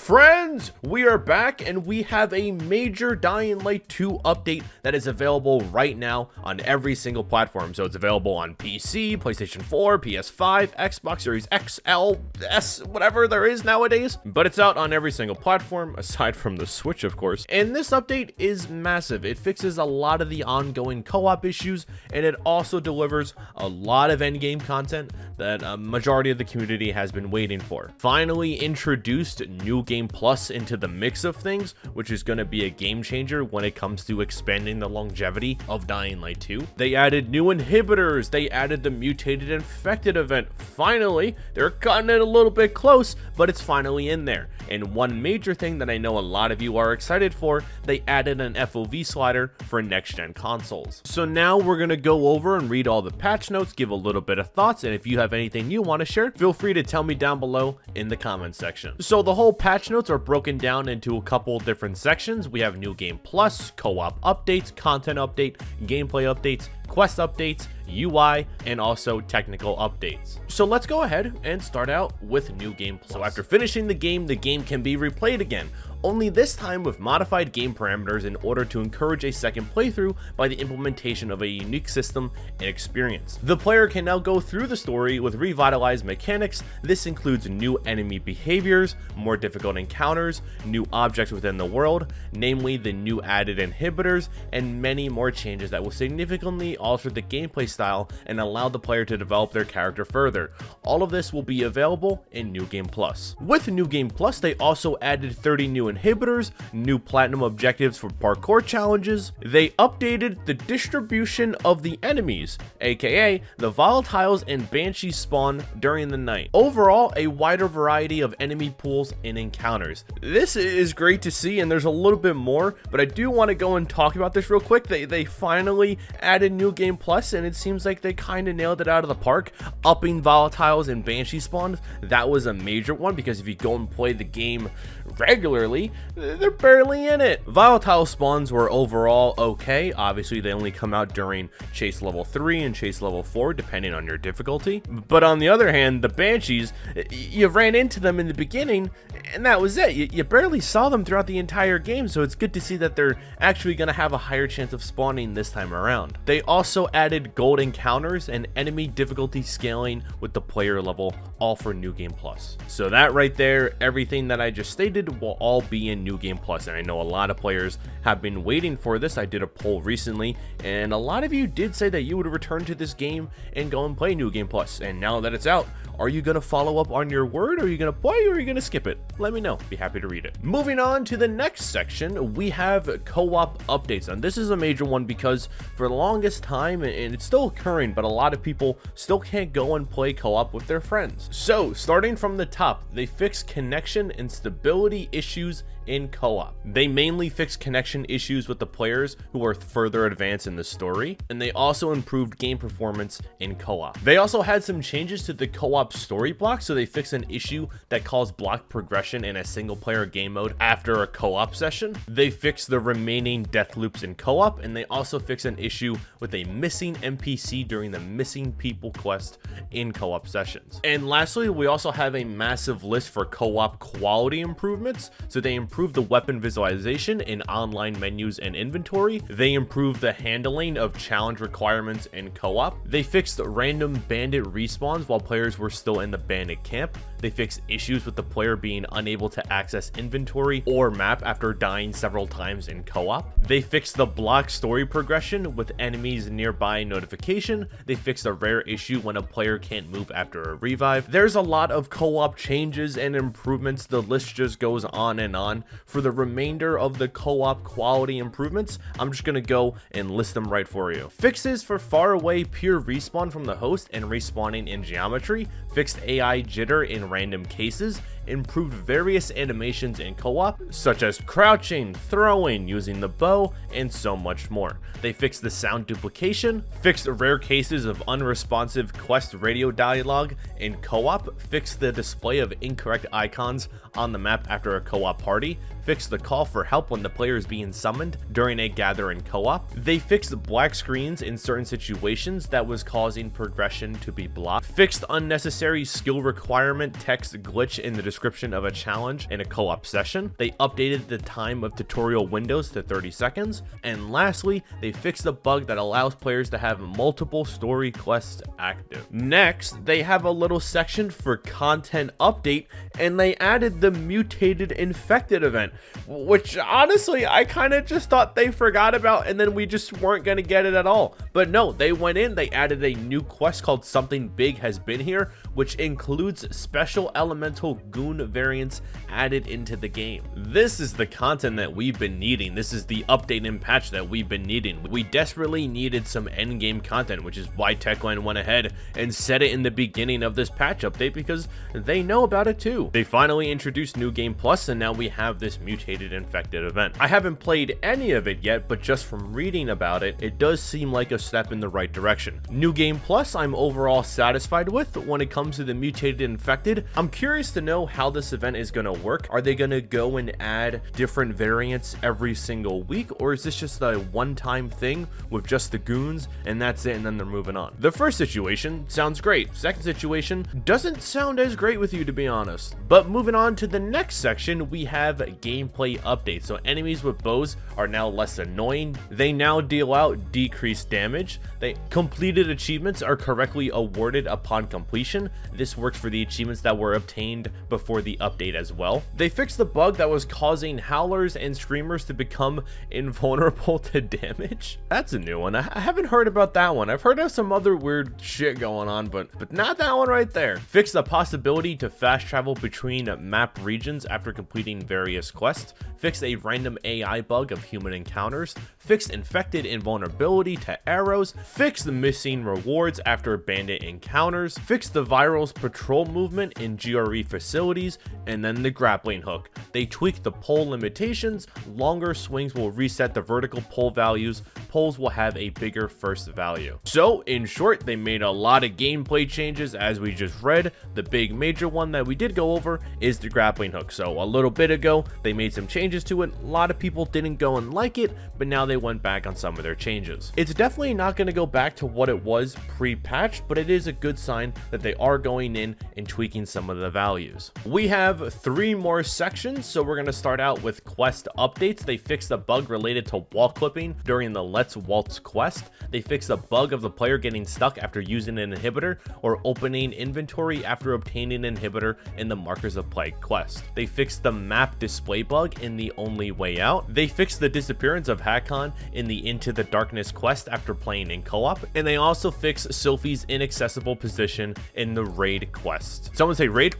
Friends, we are back and we have a major Dying Light 2 update that is available right now on every single platform. So it's available on PC, PlayStation 4, PS5, Xbox Series X, L, S, whatever there is nowadays. But it's out on every single platform, aside from the Switch, of course. And this update is massive. It fixes a lot of the ongoing co-op issues, and it also delivers a lot of endgame content that a majority of the community has been waiting for. Finally introduced New Game Plus into the mix of things, which is going to be a game changer when it comes to expanding the longevity of Dying Light 2. They added new inhibitors, they added the mutated infected event. Finally, they're cutting it a little bit close, but it's finally in there. And one major thing that I know a lot of you are excited for, they added an FOV slider for next-gen consoles. So now we're going to go over and read all the patch notes, give a little bit of thoughts, and if you have anything you want to share, feel free to tell me down below in the comment section. So the whole patch notes are broken down into a couple different sections. We have New Game Plus, co-op updates, content update, gameplay updates, quest updates, UI, and also technical updates. So let's go ahead and start out with New Game Plus. So after finishing the game can be replayed again, only this time with modified game parameters in order to encourage a second playthrough by the implementation of a unique system and experience. The player can now go through the story with revitalized mechanics. This includes new enemy behaviors, more difficult encounters, new objects within the world, namely the new added inhibitors, and many more changes that will significantly alter the gameplay style and allow the player to develop their character further. All of this will be available in New Game Plus. With New Game Plus, they also added 30 new inhibitors, new platinum objectives for parkour challenges. They updated the distribution of the enemies, aka the volatiles and banshees spawn during the night. Overall, a wider variety of enemy pools and encounters. This is great to see, and there's a little bit more, but I do want to go and talk about this real quick. They finally added New Game Plus, and it seems like they kind of nailed it out of the park. Upping volatiles and banshee spawns, that was a major one, because if you go and play the game regularly, they're barely in it. Volatile spawns were overall okay. Obviously, they only come out during chase level 3 and chase level 4, depending on your difficulty. But on the other hand, the banshees, you ran into them in the beginning, and that was it. You barely saw them throughout the entire game, so it's good to see that they're actually going to have a higher chance of spawning this time around. They also added gold encounters and enemy difficulty scaling with the player level, all for New Game Plus. So that right there, everything that I just stated will all be in New Game Plus, and I know a lot of players have been waiting for this. I did a poll recently, and a lot of you did say that you would return to this game and go and play New Game Plus, and now that it's out, are you going to follow up on your word? Are you going to play, or are you going to skip it? Let me know. Be happy to read it. Moving on to the next section, we have co-op updates. And this is a major one because for the longest time, and it's still occurring, but a lot of people still can't go and play co-op with their friends. So starting from the top, they fixed connection and stability issues in co-op. They mainly fixed connection issues with the players who are further advanced in the story, and they also improved game performance in co-op. They also had some changes to the co-op story block, so they fixed an issue that caused block progression in a single player game mode after a co-op session. They fixed the remaining death loops in co-op, and they also fixed an issue with a missing NPC during the missing people quest in co-op sessions. And lastly, we also have a massive list for co-op quality improvements. So they improved the weapon visualization in online menus and inventory. They improved the handling of challenge requirements in co-op. They fixed random bandit respawns while players were still in the bandit camp. They fixed issues with the player being unable to access inventory or map after dying several times in co-op. They fixed the block story progression with enemies nearby notification. They fixed a rare issue when a player can't move after a revive. There's a lot of co-op changes and improvements. The list just goes on and on. For the remainder of the co-op quality improvements, I'm just gonna go and list them right for you. Fixes for far away pure respawn from the host and respawning in geometry, fixed AI jitter in random cases, improved various animations in co-op, such as crouching, throwing, using the bow, and so much more. They fixed the sound duplication, fixed rare cases of unresponsive quest radio dialogue in co-op, fixed the display of incorrect icons on the map after a co-op party, fixed the call for help when the player is being summoned during a gather in co-op. They fixed black screens in certain situations that was causing progression to be blocked, fixed unnecessary skill requirement text glitch in the description of a challenge in a co-op session. They updated the time of tutorial windows to 30 seconds, and lastly, they fixed a bug that allows players to have multiple story quests active. Next, they have a little section for content update, and they added the mutated infected event, which honestly I kind of just thought they forgot about and then we just weren't going to get it at all. But no, they went in, they added a new quest called Something Big Has Been Here, which includes special elemental goon variants added into the game. This is the content that we've been needing. This is the update and patch that we've been needing. We desperately needed some endgame content, which is why Techland went ahead and said it in the beginning of this patch update, because they know about it too. They finally introduced New Game Plus, and now we have this mutated infected event. I haven't played any of it yet, but just from reading about it, it does seem like a step in the right direction. New Game Plus I'm overall satisfied with. When it comes to the mutated infected, I'm curious to know how this event is going to work. Are they going to go and add different variants every single week, or is this just a one-time thing with just the goons and that's it and then they're moving on? The first situation sounds great. Second situation doesn't sound as great with you, to be honest. But moving on to the next section, we have gameplay updates. So enemies with bows are now less annoying. They now deal out decreased damage. They completed achievements are correctly awarded upon completion. This works for the achievements that were obtained before the update as well. They fixed the bug that was causing howlers and screamers to become invulnerable to damage. That's a new one. I haven't heard about that one. I've heard of some other weird shit going on, but not that one right there. Fixed the possibility to fast travel between map regions after completing various quests. Fixed a random AI bug of human encounters. Fixed infected invulnerability to arrows. Fixed the missing rewards after bandit encounters. Fixed the viral's patrol movement in GRE facilities, and then the grappling hook. They tweaked the pole limitations. Longer swings will reset the vertical pole values. Poles will have a bigger first value. So in short, they made a lot of gameplay changes as we just read. The big major one that we did go over is the grappling hook. So a little bit ago, they made some changes to it. A lot of people didn't go and like it, but now they went back on some of their changes. It's definitely not going to go back to what it was pre-patch, but it is a good sign that they are going in and tweaking some of the values. We have 3 more sections, so we're going to start out with quest updates. They fixed a bug related to wall clipping during the Let's Waltz quest. They fixed a bug of the player getting stuck after using an inhibitor or opening inventory after obtaining an inhibitor in the Markers of Plague quest. They fixed the map display bug in the Only Way Out. They fixed the disappearance of Hakon in the Into the Darkness quest after playing in co-op, and they also fixed Sophie's inaccessible position in the raid quest. Someone say raid.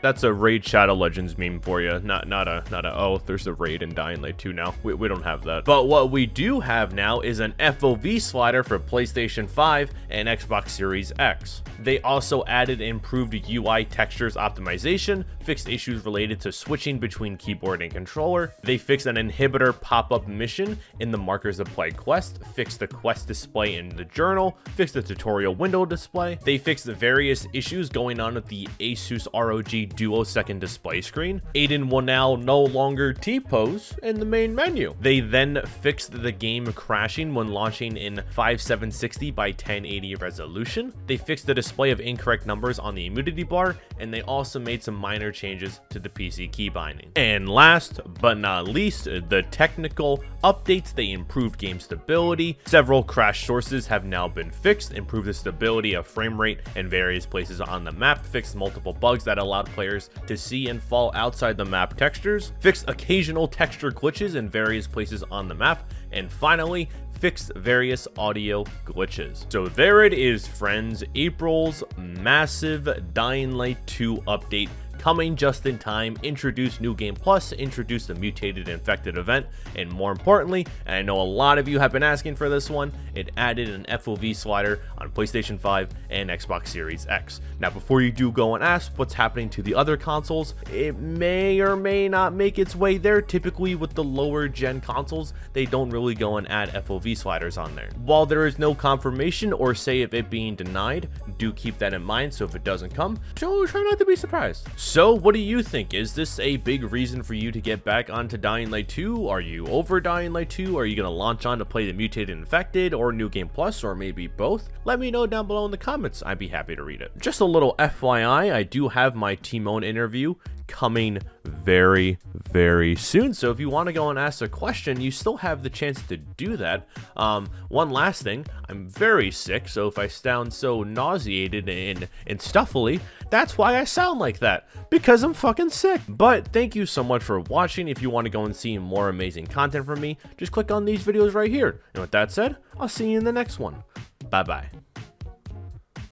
That's a Raid Shadow Legends meme for you. Not a oh, there's a raid in Dying Light 2 now. We don't have that. But what we do have now is an FOV slider for PlayStation 5 and Xbox Series X. They also added improved UI textures optimization, fixed issues related to switching between keyboard and controller. They fixed an inhibitor pop-up mission in the Markers of Plague quest, fixed the quest display in the journal, fixed the tutorial window display. They fixed the various issues going on with the Asus ROG Duo second display screen. Aiden will now no longer T-pose in the main menu. They then fixed the game crashing when launching in 5760 by 1080 resolution. They fixed the display of incorrect numbers on the immunity bar, and they also made some minor changes to the PC key binding. And last but not least, the technical updates. They improved game stability. Several crash sources have now been fixed, improved the stability of frame rate in various places on the map, fixed multiple bugs that allowed players to see and fall outside the map textures, fixed occasional texture glitches in various places on the map, and finally fixed various audio glitches. So there it is, friends, April's massive Dying Light 2 update coming just in time, introduced New Game Plus, introduced the mutated infected event, and more importantly, and I know a lot of you have been asking for this one, it added an FOV slider on PlayStation 5 and Xbox Series X. Now, before you do go and ask what's happening to the other consoles, it may or may not make its way there. Typically with the lower gen consoles, they don't really go and add FOV sliders on there. While there is no confirmation or say of it being denied, do keep that in mind, so if it doesn't come, try not to be surprised. So what do you think? Is this a big reason for you to get back onto Dying Light 2? Are you over Dying Light 2? Are you going to launch on to play the Mutated Infected or New Game Plus, or maybe both? Let me know down below in the comments. I'd be happy to read it. Just a little FYI, I do have my Timon interview coming very soon, so if you want to go and ask a question, you still have the chance to do that. One last thing, I'm very sick, so if I sound so nauseated and stuffily, that's why I sound like that, because I'm fucking sick. But thank you so much for watching. If you want to go and see more amazing content from me, just click on these videos right here. And with that said, I'll see you in the next one. Bye bye.